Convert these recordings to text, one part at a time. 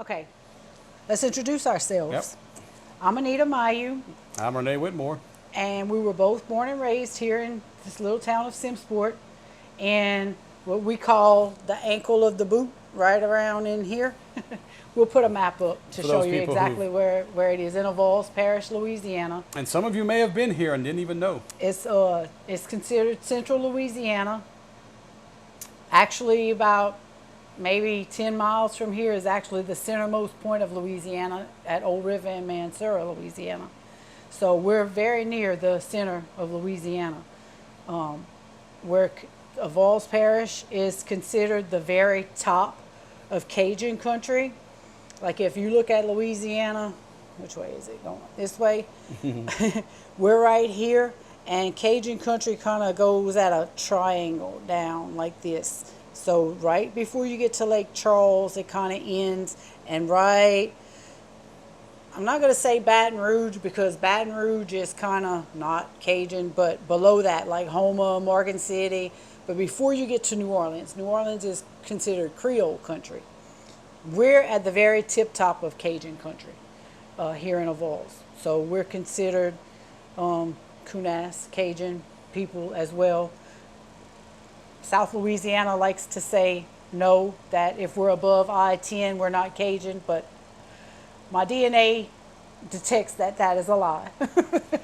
Okay, let's introduce ourselves. Yep. I'm Anita Mayu, I'm Renee Whitmore. and we were both born and raised here in this little town of Simsport, in what we call the ankle of the boot, right around in here. We'll put a map up to For show those you people exactly where it is in Avals Parish, Louisiana. And some of you may have been here and didn't even know. It's considered central Louisiana. Actually, about maybe 10 miles from here is actually the centermost point of Louisiana at Old River in Mansura, Louisiana. So we're very near the center of Louisiana. Where Avals Parish is considered the very top of Cajun country. Like if you look at Louisiana, which way is it going? This way. We're right here, and Cajun country kind of goes at a triangle down like this. So right before you get to Lake Charles, it kind of ends, and right, I'm not going to say Baton Rouge because Baton Rouge is kind of not Cajun, but below that, like Houma, Morgan City. But before you get to New Orleans is considered Creole country. We're at the very tip top of Cajun country here in Avals. So we're considered Kunas, Cajun people as well. South Louisiana likes to say no, that if we're above I-10, we're not Cajun, but my DNA detects that that is a lie.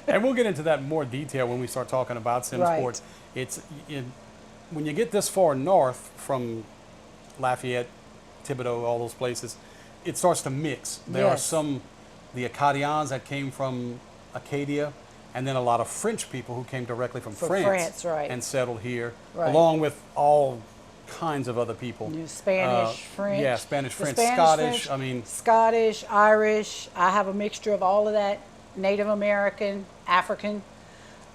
And we'll get into that in more detail when we start talking about sim Right. sports. When you get this far north from Lafayette, Thibodaux, all those places, it starts to mix. There are Yes. the Acadians that came from Acadia, and then a lot of French people who came directly from France, right. and settled here, Right. along with all kinds of other people. Spanish, French. Yeah, Spanish, The French, Spanish, Scottish. French, I mean, Scottish, Irish. I have a mixture of all of that. Native American, African,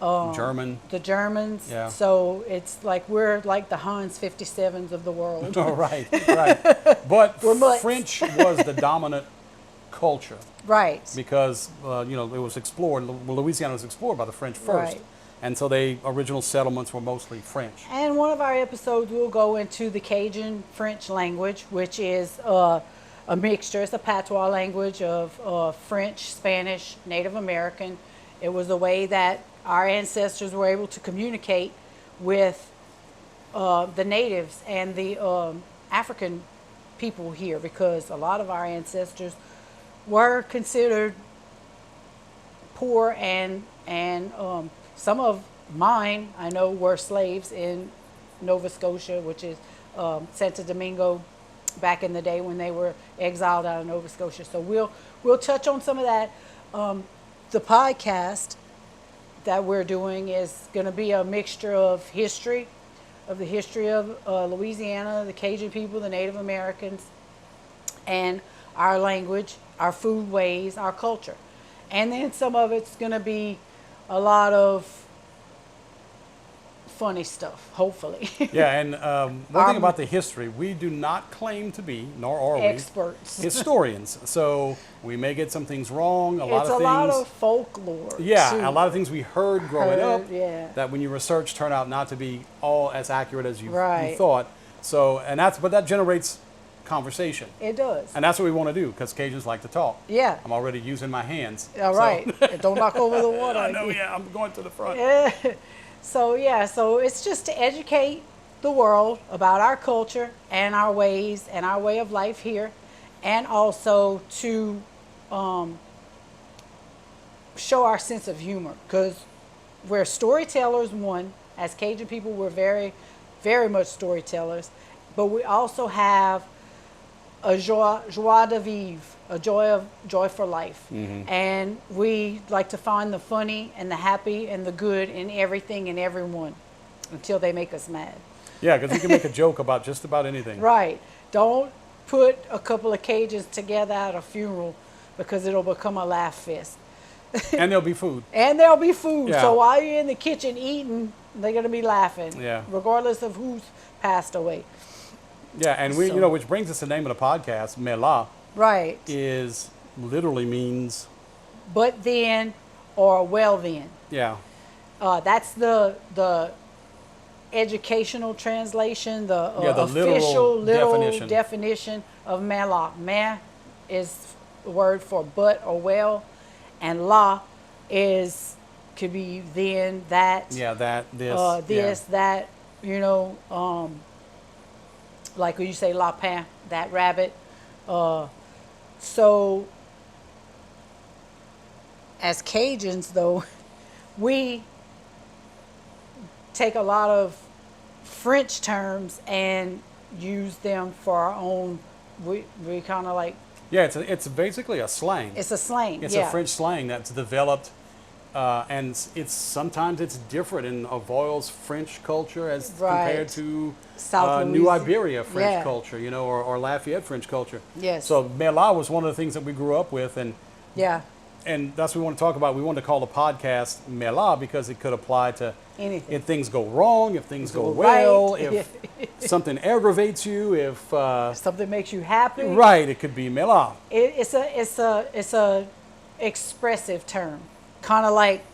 German. the Germans. Yeah. So it's like we're like the Hans 57s of the world. Oh, right, right. But We're mutts. French was the dominant culture Right. because, it was explored. Louisiana was explored by the French first. Right. And so original settlements were mostly French. And one of our episodes will go into the Cajun French language, which is a mixture. It's a patois language of French, Spanish, Native American. It was a way that our ancestors were able to communicate with the natives and the African people here, because a lot of our ancestors were considered poor, and some of mine I know were slaves in Nova Scotia, which is Santo Domingo, back in the day when they were exiled out of Nova Scotia. So we'll touch on some of that. The podcast that we're doing is going to be a mixture of the history of Louisiana, the Cajun people, the Native Americans, and our language, our food ways, our culture. And then some of it's going to be a lot of funny stuff, hopefully. Yeah, and one thing about the history, we do not claim to be, nor are we, Experts. historians. So we may get some things wrong. It's a lot of folklore. Yeah, too. a lot of things we heard growing up yeah. that when you research turn out not to be all as accurate as you Right. thought. So, but that generates conversation. It does. And that's what we want to do, because Cajuns like to talk. Yeah. I'm already using my hands. All so- right. Don't knock over the water. I know, yeah, I'm going to the front. So it's just to educate the world about our culture and our ways and our way of life here, and also to show our sense of humor, because we're storytellers. One, as Cajun people, we're very, very much storytellers, but we also have a joie de vivre, a joy for life. Mm-hmm. And we like to find the funny and the happy and the good in everything and everyone until they make us mad. Yeah, because we can make a joke about just about anything. Right. Don't put a couple of Cajuns together at a funeral, because it'll become a laugh fest. And there'll be food. And there'll be food. Yeah. So while you're in the kitchen eating, they're going to be laughing, Yeah. regardless of who's passed away. Yeah, and which brings us the name of the podcast, Mais, Right. literally means, But then, or well then. yeah, That's the educational translation, the Yeah, the official literal literal definition of Mela. is the word for but or well, and la is could be then, that, Yeah, that, this. this, yeah. that, you know, like when you say lapin, that rabbit. So as Cajuns, though, we take a lot of French terms and use them for our own. We kind of like, Yeah, it's basically a slang. it's a slang. It's yeah. a French slang that's developed, and it's sometimes it's different in Avoyelles French culture as Right. compared to South New Louisiana. Iberia French Yeah. culture, you know, or Lafayette French culture. Yes. So Mela was one of the things that we grew up with, Yeah. and that's what we want to talk about. We wanted to call the podcast Mela because it could apply to Anything. if things go wrong, if things go go well, right. if something aggravates you, if Something makes you happy. right, it could be Mela. It's a expressive term, kind of like,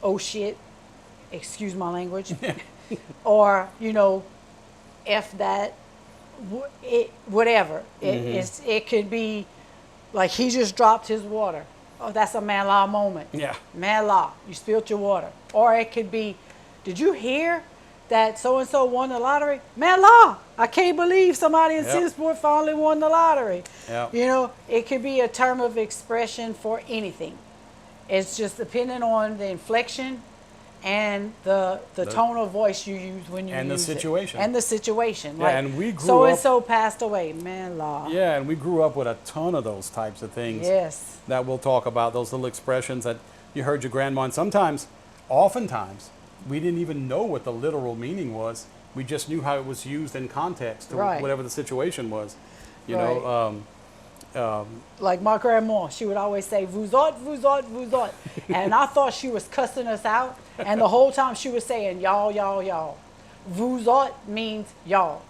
oh shit, excuse my language, or you know, f that, whatever. It could be like he just dropped his water. Oh, that's a man law moment. Yeah. Man law, you spilled your water. Or it could be, did you hear that so and so won the lottery? Man law, I can't believe somebody in Yep. Sisport finally won the lottery. Yep. You know, it could be a term of expression for anything. It's just depending on the inflection and the tone of voice you use when you And the use it. situation. And the situation. Yeah, like, and we grew so and up- so passed away. Man law. Yeah, and we grew up with a ton of those types of things Yes. that we'll talk about, those little expressions that you heard your grandma. And sometimes, oftentimes, we didn't even know what the literal meaning was. We just knew how it was used in context to Right. whatever the situation was. You Right. know, Like my grandma, she would always say, vous autres, vous autres, vous autres. And I thought she was cussing us out. And the whole time she was saying, y'all, y'all, y'all. Vous autres means y'all.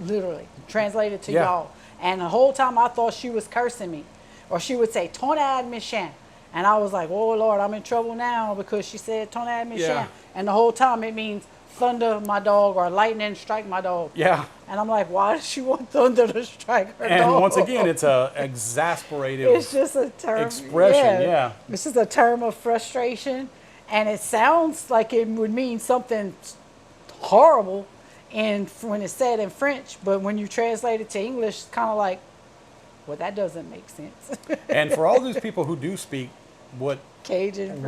Literally, translated to Yeah. y'all. And the whole time I thought she was cursing me. Or she would say, ton ad méchant. And I was like, oh Lord, I'm in trouble now because she said ton ad méchant. Yeah. And the whole time it means thunder my dog or lightning strike my dog. yeah. And I'm like, why does she want thunder to strike her And dog? once again, it's a exasperative. It's just a term. expression, yeah. This is a term of frustration, and it sounds like it would mean something horrible when it's said in French, but when you translate it to English, it's kind of like, well, that doesn't make sense. And for all those people who do speak what Cajun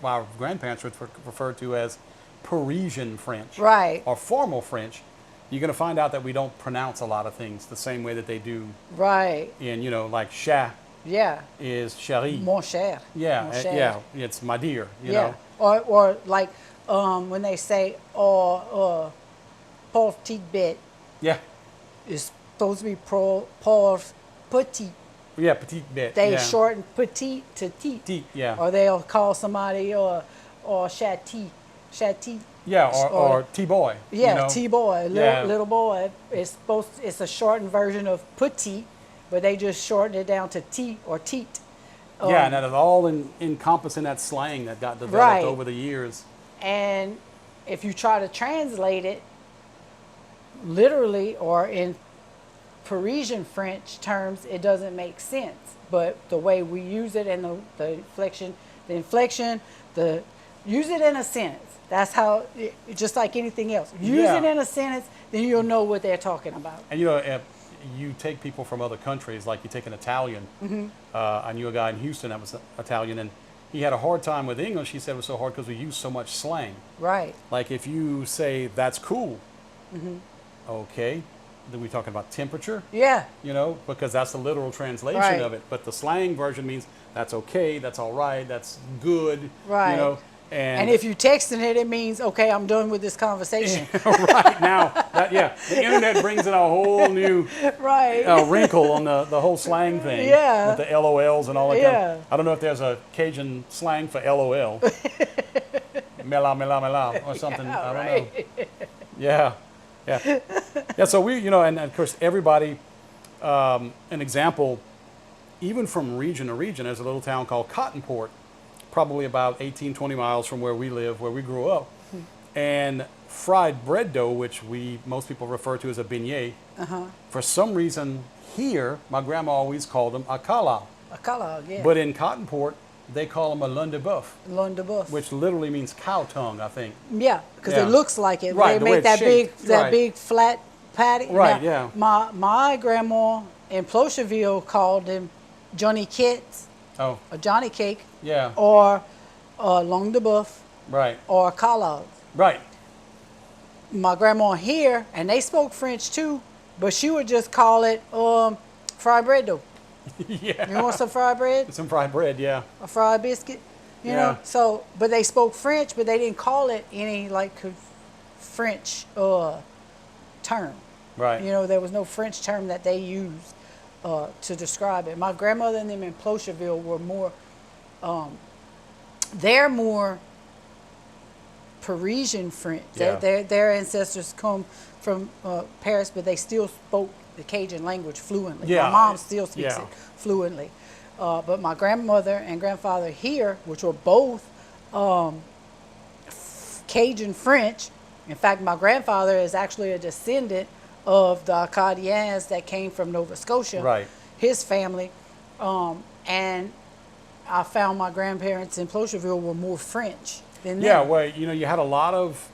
our grandparents would refer to as Parisian French, Right. or formal French, you're going to find out that we don't pronounce a lot of things the same way that they do Right. in, you know, like chat Yeah. is chérie. Mon cher. Yeah, Mon cher. yeah, it's my dear, you Yeah. know. Or like when they say, pauvre petite bête, Yeah, it's supposed to be pauvre petit. yeah, petite bête. They yeah. shorten petite to teat. Petite, yeah. Or they'll call somebody or chatty. Yeah, or or- T-boy. Yeah, you know? T-boy, Yeah. little boy. It's a shortened version of petite, but they just shorten it down to T or teat. Yeah, and that is all encompassing that slang that got developed Right. over the years. And if you try to translate it literally or in Parisian French terms, it doesn't make sense. But the way we use it and the inflection, use it in a sentence. That's how, just like anything else. Use Yeah. it in a sentence, then you'll know what they're talking about. And you know, if you take people from other countries, like you take an Italian. I knew a guy in Houston that was Italian, and he had a hard time with English. He said it was so hard because we use so much slang. Right. Like if you say, that's cool, okay, then we're talking about temperature, Yeah. you know, because that's the literal translation Right. of it. But the slang version means that's okay, that's all right, that's good, Right. you know. And if you're texting it, it means, okay, I'm done with this conversation. right now, the internet brings in a whole new Right. wrinkle on the whole slang thing. Yeah. With the LOLs and all that. Yeah. I don't know if there's a Cajun slang for LOL. Mela, mela, mela, or something. I don't know. Yeah. Yeah. Yeah, so we, you know, and of course everybody, an example, even from region to region, there's a little town called Cottonport, probably about 18, 20 miles from where we live, where we grew up. and fried bread dough, which most people refer to as a beignet. For some reason here, my grandma always called them a kala. A collard, yeah. But in Cottonport, they call them a lun de boeuf, Lun de boeuf. which literally means cow tongue, I think. Yeah, because Yeah. it looks like it. Right, They the way make it's that shaped. that Right. big flat patty. Right, Now, yeah. My grandma in Plocherville called them Johnny Kits Oh, or Johnny Cake yeah. or Lung de boeuf Right, or collard. right. My grandma here, and they spoke French too, but she would just call it fried bread dough. Yeah. You want some fried bread? Some fried bread, yeah. A fried biscuit? You Yeah. know? So, but they spoke French, but they didn't call it any like French term. Right. You know, there was no French term that they used to describe it. My grandmother and them in Plocherville were more, they're more Parisian French. Yeah. Their ancestors come from Paris, but they still spoke the Cajun language fluently. Yeah. My mom still speaks Yeah. it fluently. But my grandmother and grandfather here, which were both Cajun French. In fact, my grandfather is actually a descendant of the Acadians that came from Nova Scotia. Right. His family. And I found my grandparents in Plocherville were more French than Yeah, them. well, you had a lot of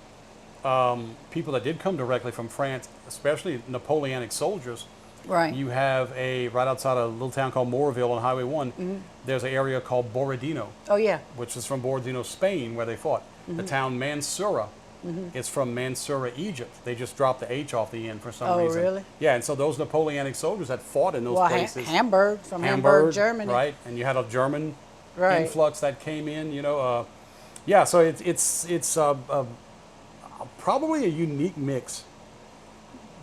people that did come directly from France, especially Napoleonic soldiers. Right. You have right outside a little town called Moreville on Highway 1, there's an area called Borodino, Oh, yeah. which is from Borodino, Spain, where they fought. The town Mansoura is from Mansoura, Egypt. They just dropped the H off the end for some Oh, reason. really? Yeah, and so those Napoleonic soldiers that fought in those Well, places. Hamburg, from Hamburg, Germany. Right, and you had a German Right. influx that came in, yeah, so it's probably a unique mix.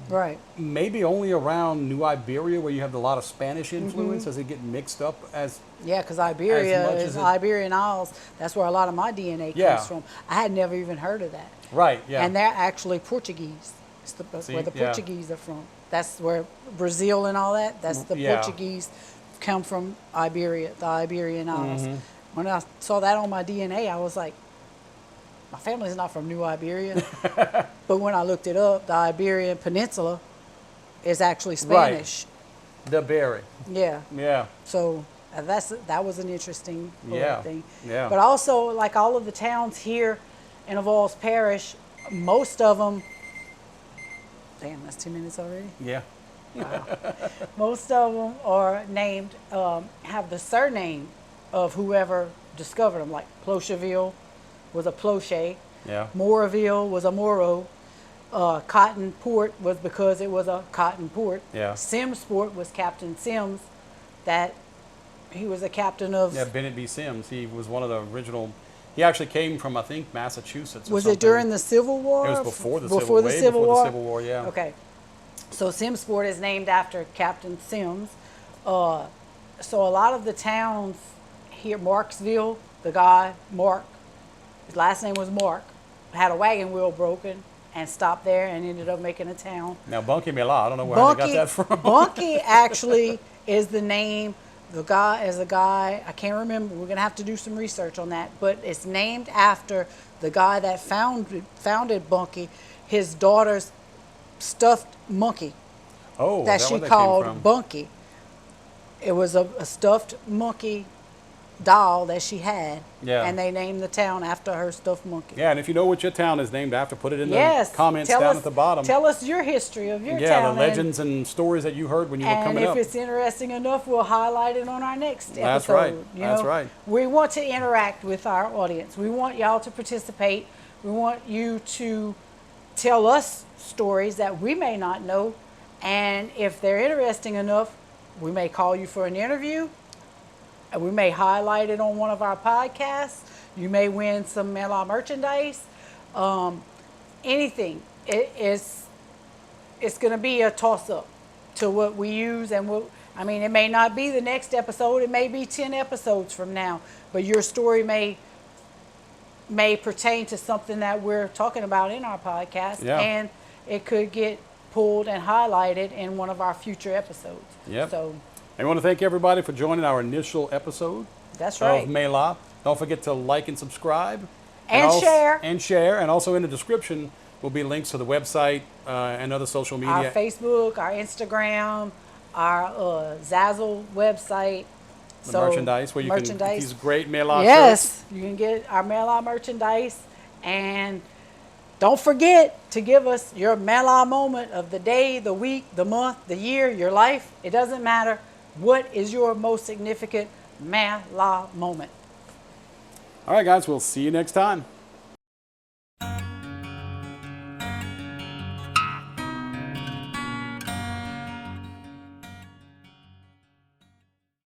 Right. Maybe only around New Iberia, where you have a lot of Spanish influence. Does it get mixed up as? Yeah, because Iberia much is as it- Iberian Isles. That's where a lot of my DNA Yeah. comes from. I had never even heard of that. Right. Yeah. And they're actually Portuguese. It's See, where the yeah. Portuguese are from. That's where Brazil and all that. That's the Yeah. Portuguese come from Iberia, the Iberian Isles. Mm-hmm. When I saw that on my DNA, I was like, my family's not from New Iberia. But when I looked it up, the Iberian Peninsula is actually Spanish. the berry. Yeah. Yeah. So that was an interesting Yeah, thing. yeah. But also, like all of the towns here in Avoyelles Parish, most of them. Damn, that's 2 minutes already. Yeah. Most of them are named, have the surname of whoever discovered them. Like Plocherville was a Plocher. Yeah. Moreville was a Moro. Cotton Port was because it was a cotton port. Yeah. Simsport was Captain Sims, that he was a captain of. Yeah. Bennett B. Sims. He was one of the original. He actually came from, I think, Massachusetts. Or Was something. it during the Civil War? It was before the before Civil the way Civil before War. the Civil War. Yeah. Okay, so Simsport is named after Captain Sims. So a lot of the towns here, Marksville, the guy Mark, his last name was Mark, had a wagon wheel broken and stopped there and ended up making a town. Now Bunky Mela, I don't know where they got that from. Bunky actually is the name. The guy is a guy, I can't remember. We're going to have to do some research on that. But it's named after the guy that founded Bunky, his daughter's stuffed monkey Oh, that is she where that came called from? Bunky. It was a stuffed monkey doll that she had. Yeah. And they named the town after her stuffed monkey. Yeah, and if you know what your town is named after, put it in Yes. the comments Tell down us- at the bottom. Tell us your history of your Yeah, town. the legends and stories that you heard when you were And coming if up. it's interesting enough, we'll highlight it on our next episode. That's right. you That's know? right. We want to interact with our audience. We want y'all to participate. We want you to tell us stories that we may not know. And if they're interesting enough, we may call you for an interview. And we may highlight it on one of our podcasts. You may win some Mela merchandise. Anything. It's going to be a toss-up to what we use. And it may not be the next episode. It may be 10 episodes from now. But your story may pertain to something that we're talking about in our podcast. Yeah. And it could get pulled and highlighted in one of our future episodes. Yep. So I want to thank everybody for joining our initial episode that's right. of Mela. Don't forget to like and subscribe. And share. And share. And also in the description will be links to the website and other social media. Our Facebook, our Instagram, our Zazzle website. The merchandise where you can get these great Mela shirts. Yes, you can get our Mela merchandise. And don't forget to give us your Mela moment of the day, the week, the month, the year, your life. It doesn't matter. What is your most significant Mela moment? All right, guys, we'll see you next time.